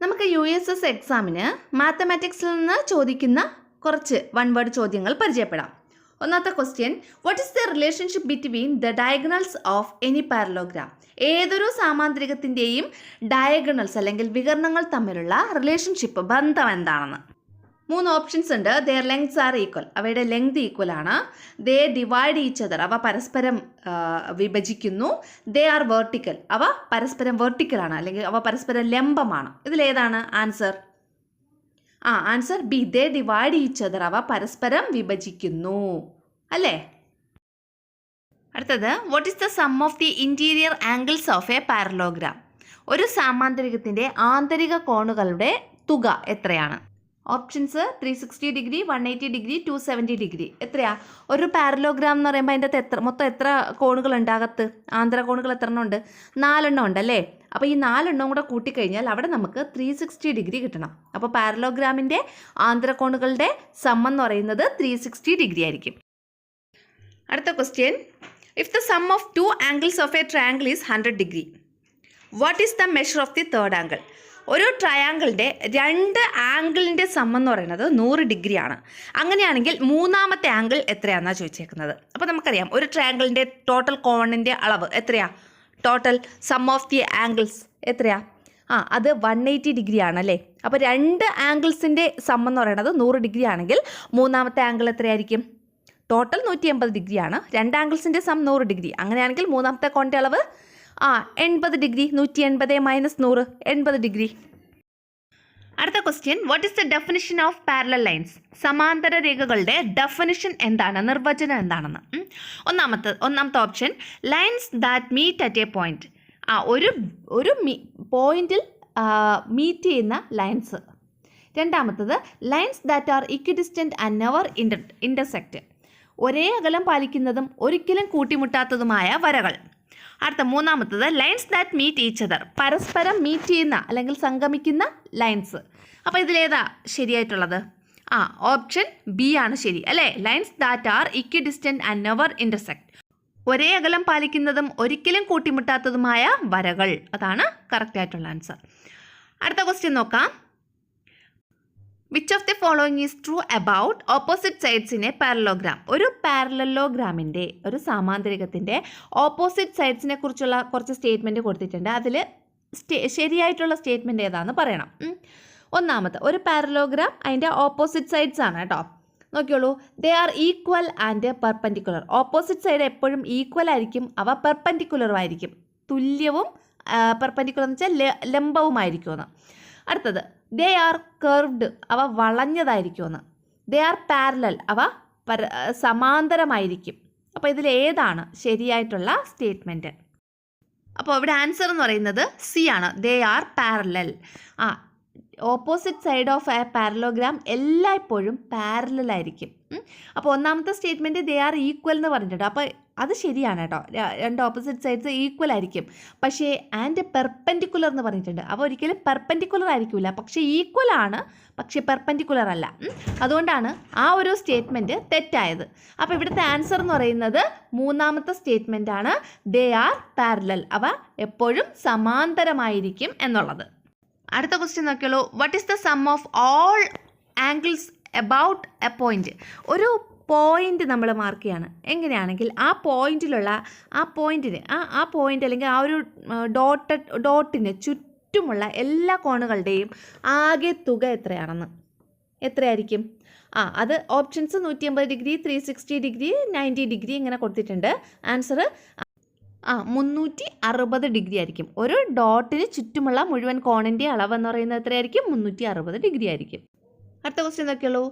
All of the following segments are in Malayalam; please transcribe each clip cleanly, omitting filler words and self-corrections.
നമുക്ക് USS എക്സാമിന് മാത്തമാറ്റിക്സിൽ നിന്ന് ചോദിക്കുന്ന കുറച്ച് വൺ വേർഡ് ചോദ്യങ്ങൾ പരിചയപ്പെടാം. ഒന്നാമത്തെ question, what is the relationship between the diagonals of any parallelogram? ഏതൊരു സാമാന്തരികത്തിൻ്റെയും ഡയഗണൽസ് അല്ലെങ്കിൽ വികർണങ്ങൾ തമ്മിലുള്ള റിലേഷൻഷിപ്പ്, ബന്ധം എന്താണെന്ന്. 3 ഓപ്ഷൻസ് ഉണ്ട്. ദെയർ ലെങ്ത്സ് ആർ ഈക്വൽ, അവയുടെ ലെങ്ത് ഈക്വൽ ആണ്. ദേ ഡിവൈഡ് ഈച്ച് അതർ, അവ പരസ്പരം വിഭജിക്കുന്നു. ദേ ആർ വെർട്ടിക്കൽ, അവ പരസ്പരം വെർട്ടിക്കൽ ആണ് അല്ലെങ്കിൽ അവ പരസ്പരം ലംബമാണ്. ഇതിലേതാണ് ആൻസർ? ആൻസർ ബി, ദേ ഡിവൈഡ് ഈച്ച് അതർ, അവ പരസ്പരം വിഭജിക്കുന്നു അല്ലേ. അടുത്തത്, what is the sum of the interior angles of A parallelogram? ഒരു സാമാന്തരികത്തിൻ്റെ ആന്തരിക കോണുകളുടെ തുക എത്രയാണ്? Options 360 degree, 180 degree, 270 degree. എത്രയാ? ഒരു പാരലോഗ്രാം എന്ന് പറയുമ്പോൾ അതിൻ്റെ അകത്ത് മൊത്തം എത്ര കോണുകളുണ്ട്? അകത്ത് ആന്തര കോണുകൾ എത്ര എണ്ണം ഉണ്ട്? 4 എണ്ണം ഉണ്ടല്ലേ. അപ്പോൾ ഈ 4 എണ്ണം കൂടെ കൂട്ടിക്കഴിഞ്ഞാൽ അവിടെ നമുക്ക് 360 ഡിഗ്രി കിട്ടണം. അപ്പോൾ പാരലോഗ്രാമിൻ്റെ ആന്തര കോണുകളുടെ സം എന്ന് പറയുന്നത് 360 ഡിഗ്രി ആയിരിക്കും. അടുത്ത question, if the sum of 2 angles of a triangle is 100 degree, what is the measure of the third angle? ഒരു ട്രയാങ്കിളിൻ്റെ 2 ആംഗിളിൻ്റെ സം എന്ന് പറയുന്നത് 100 ഡിഗ്രിയാണ്. അങ്ങനെയാണെങ്കിൽ മൂന്നാമത്തെ ആംഗിൾ എത്രയാണെന്നാണ് ചോദിച്ചേക്കുന്നത്. അപ്പോൾ നമുക്കറിയാം ഒരു ട്രയാങ്കിളിൻ്റെ ടോട്ടൽ കോണിൻ്റെ അളവ് എത്രയാ? Total some of the angles എത്രയാ? അത് 180 ഡിഗ്രി ആണല്ലേ. അപ്പോൾ 2 ആംഗിൾസിൻ്റെ സം എന്ന് പറയുന്നത് 100 ഡിഗ്രി ആണെങ്കിൽ മൂന്നാമത്തെ ആംഗിൾ എത്രയായിരിക്കും? ടോട്ടൽ 180 ഡിഗ്രിയാണ്. 2 ആംഗിൾസിൻ്റെ സം 100 ഡിഗ്രി. അങ്ങനെയാണെങ്കിൽ മൂന്നാമത്തെ കോണിൻ്റെ അളവ് 80 ഡിഗ്രി. 180 minus 100, 80 degree. അടുത്ത question, what is the definition of parallel lines? സമാന്തര രേഖകളുടെ ഡെഫിനിഷൻ എന്താണ്, നിർവചനം എന്താണെന്ന്. ഒന്നാമത്തെ option, lines that meet at a point. ഒരു പോയിന്റിൽ മീറ്റ് ചെയ്യുന്ന ലൈൻസ്. രണ്ടാമത്തത്, lines that are equidistant and never intersect. ഒരേ അകലം പാലിക്കുന്നതും ഒരിക്കലും കൂട്ടിമുട്ടാത്തതുമായ വരകൾ. അടുത്ത മൂന്നാമത്തത്, lines that meet each other. പരസ്പരം മീറ്റ് ചെയ്യുന്ന അല്ലെങ്കിൽ സംഗമിക്കുന്ന ലൈൻസ്. അപ്പോൾ ഇതിലേതാ ശരിയായിട്ടുള്ളത്? ഓപ്ഷൻ ബി ആണ് ശരി അല്ലേ. Lines that are equidistant and never intersect. ഒരേ അകലം പാലിക്കുന്നതും ഒരിക്കലും കൂട്ടിമുട്ടാത്തതുമായ വരകൾ. അതാണ് കറക്റ്റ് ആയിട്ടുള്ള ആൻസർ. അടുത്ത ക്വസ്റ്റ്യൻ നോക്കാം. Which of the following is true about opposite sides in A parallelogram? ഒരു പാരലലോഗ്രാമിൻ്റെ, ഒരു സാമാന്തരികത്തിൻ്റെ ഓപ്പോസിറ്റ് സൈഡ്സിനെ കുറിച്ചുള്ള കുറച്ച് സ്റ്റേറ്റ്മെൻറ്റ് കൊടുത്തിട്ടുണ്ട്. അതിൽ ശരിയായിട്ടുള്ള സ്റ്റേറ്റ്മെൻറ്റ് ഏതാണെന്ന് പറയണം. ഒന്നാമത്തെ, ഒരു പാരലോഗ്രാം അതിൻ്റെ ഓപ്പോസിറ്റ് സൈഡ്സ് ആണ് കേട്ടോ. നോക്കിയോളൂ, they are equal and perpendicular. Opposite side എപ്പോഴും ഈക്വൽ ആയിരിക്കും, അവ പെർപെൻഡിക്കുലറും ആയിരിക്കും. തുല്യവും പെർപെൻഡിക്കുലർ എന്ന് വെച്ചാൽ ലംബവുമായിരിക്കുമെന്ന്. അടുത്തത്, ദേ ആർ കർവ്ഡ്, അവ വളഞ്ഞതായിരിക്കുമെന്ന്. ദേ ആർ പാരലൽ, അവ സമാന്തരമായിരിക്കും. അപ്പോൾ ഇതിലേതാണ് ശരിയായിട്ടുള്ള സ്റ്റേറ്റ്മെൻറ്റ്? അപ്പോൾ ഇവിടെ ആൻസർ എന്ന് പറയുന്നത് സി ആണ്. They are parallel. Opposite side of A parallelogram എല്ലായ്പ്പോഴും പാരലൽ ആയിരിക്കും. അപ്പോൾ ഒന്നാമത്തെ സ്റ്റേറ്റ്മെൻറ്റ് ദേ ആർ ഈക്വൽ എന്ന് പറഞ്ഞിട്ടുണ്ട്. അപ്പോൾ അത് ശരിയാണ് കേട്ടോ. 2 ഓപ്പോസിറ്റ് സൈഡ്സ് ഈക്വൽ ആയിരിക്കും. പക്ഷേ ആൻഡ് പെർപെൻഡിക്കുലർ എന്ന് പറഞ്ഞിട്ടുണ്ട്. അപ്പോൾ ഒരിക്കലും പെർപെൻഡിക്കുലർ ആയിരിക്കില്ല, പക്ഷേ ഈക്വൽ ആണ്, പക്ഷേ പെർപെൻഡിക്കുലർ അല്ല. അതുകൊണ്ടാണ് ആ ഒരു സ്റ്റേറ്റ്മെൻറ്റ് തെറ്റായത്. അപ്പോൾ ഇവിടുത്തെ ആൻസർ എന്ന് പറയുന്നത് മൂന്നാമത്തെ സ്റ്റേറ്റ്മെൻ്റ് ആണ്. ദേ ആർ പാരലൽ, അവ എപ്പോഴും സമാന്തരമായിരിക്കും എന്നുള്ളത്. അടുത്ത ക്വസ്റ്റ്യൻ നോക്കിയോളൂ. What is the sum of all angles about a point? ഒരു പോയിന്റ് നമ്മൾ മാർക്ക് ചെയ്യാണ്. എങ്ങനെയാണെങ്കിൽ ആ പോയിന്റിലുള്ള ആ പോയിന്റ് അല്ലെങ്കിൽ ആ ഒരു ഡോട്ടിന് ചുറ്റുമുള്ള എല്ലാ കോണുകളുടെയും ആകെ തുക എത്രയായിരിക്കും? അത് ഓപ്ഷൻസ് 180 ഡിഗ്രി, 360 ഡിഗ്രി, 90 ഡിഗ്രി ഇങ്ങനെ കൊടുത്തിട്ടുണ്ട്. ആൻസർ 360 ഡിഗ്രി ആയിരിക്കും. ഒരു ഡോട്ടിന് ചുറ്റുമുള്ള മുഴുവൻ കോണിൻ്റെ അളവ് എന്ന് പറയുന്നത് എത്രയായിരിക്കും? 360 ഡിഗ്രി ആയിരിക്കും. അടുത്ത ക്വസ്റ്റ്യൻ നോക്കിയുള്ളൂ.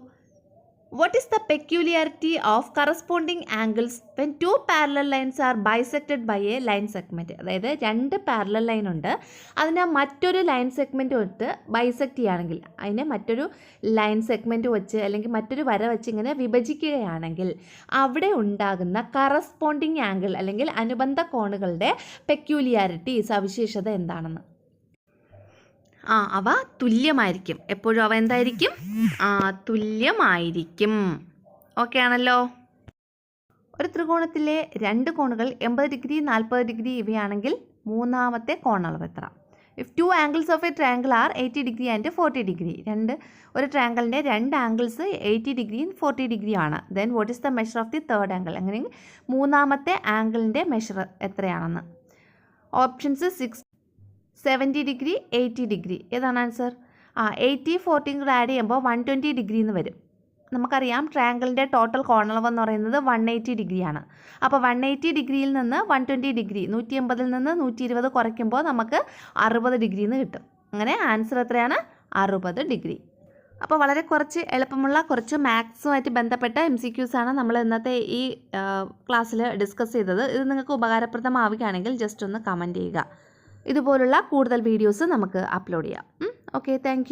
What is the peculiarity of corresponding angles when 2 parallel lines are bisected by a line segment? അതായത് 2 പാരലൽ ലൈൻ ഉണ്ട്, അതിനെ മറ്റൊരു ലൈൻ സെഗ്മെൻറ്റ് വെച്ച് ബൈസെക്റ്റ് ചെയ്യുകയാണെങ്കിൽ, അതിനെ മറ്റൊരു ലൈൻ സെഗ്മെൻറ്റ് വെച്ച് അല്ലെങ്കിൽ മറ്റൊരു വര വെച്ച് ഇങ്ങനെ വിഭജിക്കുകയാണെങ്കിൽ അവിടെ ഉണ്ടാകുന്ന കറസ്പോണ്ടിങ് ആംഗിൾ അല്ലെങ്കിൽ അനുബന്ധ കോണുകളുടെ പെക്യൂലിയാരിറ്റി, സവിശേഷത എന്താണെന്ന്. അവ തുല്യമായിരിക്കും. എപ്പോഴും അവ എന്തായിരിക്കും? തുല്യമായിരിക്കും. ഓക്കെ ആണല്ലോ. ഒരു ത്രികോണത്തിലെ 2 കോണുകൾ 80 ഡിഗ്രി, 40 ഡിഗ്രി ഇവയാണെങ്കിൽ മൂന്നാമത്തെ കോണളവ് എത്ര? If 2 angles of a triangle are 80 degree and 40 degree, ഒരു ട്രയാങ്കിളിൻ്റെ 2 ആംഗിൾസ് 80 ഡിഗ്രിയും 40 ഡിഗ്രി ആണ്. Then what is the measure of the third angle? അങ്ങനെയെങ്കിൽ മൂന്നാമത്തെ ആംഗിളിൻ്റെ മെഷർ എത്രയാണെന്ന്. Options 70 degree 80 degree. ഏതാണ് ആൻസർ? 80 40 കൂടെ ആഡ് ചെയ്യുമ്പോൾ 120 ഡിഗ്രി എന്ന് വരും. നമുക്കറിയാം ട്രയാങ്കിളിൻ്റെ ടോട്ടൽ കോണളവ് എന്ന് പറയുന്നത് 180 ഡിഗ്രിയാണ്. അപ്പോൾ 180 ഡിഗ്രിയിൽ നിന്ന് 120 ഡിഗ്രി, 180 നിന്ന് 120 കുറയ്ക്കുമ്പോൾ നമുക്ക് 60 ഡിഗ്രി എന്ന് കിട്ടും. അങ്ങനെ ആൻസർ എത്രയാണ്? 60 ഡിഗ്രി. അപ്പോൾ വളരെ കുറച്ച് എളുപ്പമുള്ള കുറച്ച് മാത്സുമായിട്ട് ബന്ധപ്പെട്ട MCQs ആണ് നമ്മൾ ഇന്നത്തെ ഈ ക്ലാസ്സിൽ ഡിസ്കസ് ചെയ്തത്. ഇത് നിങ്ങൾക്ക് ഉപകാരപ്രദമാവുകയാണെങ്കിൽ ജസ്റ്റ് ഒന്ന് കമൻറ്റ് ചെയ്യുക. ഇതുപോലുള്ള കൂടുതൽ വീഡിയോസ് നമുക്ക് അപ്ലോഡ് ചെയ്യാം. Okay, thank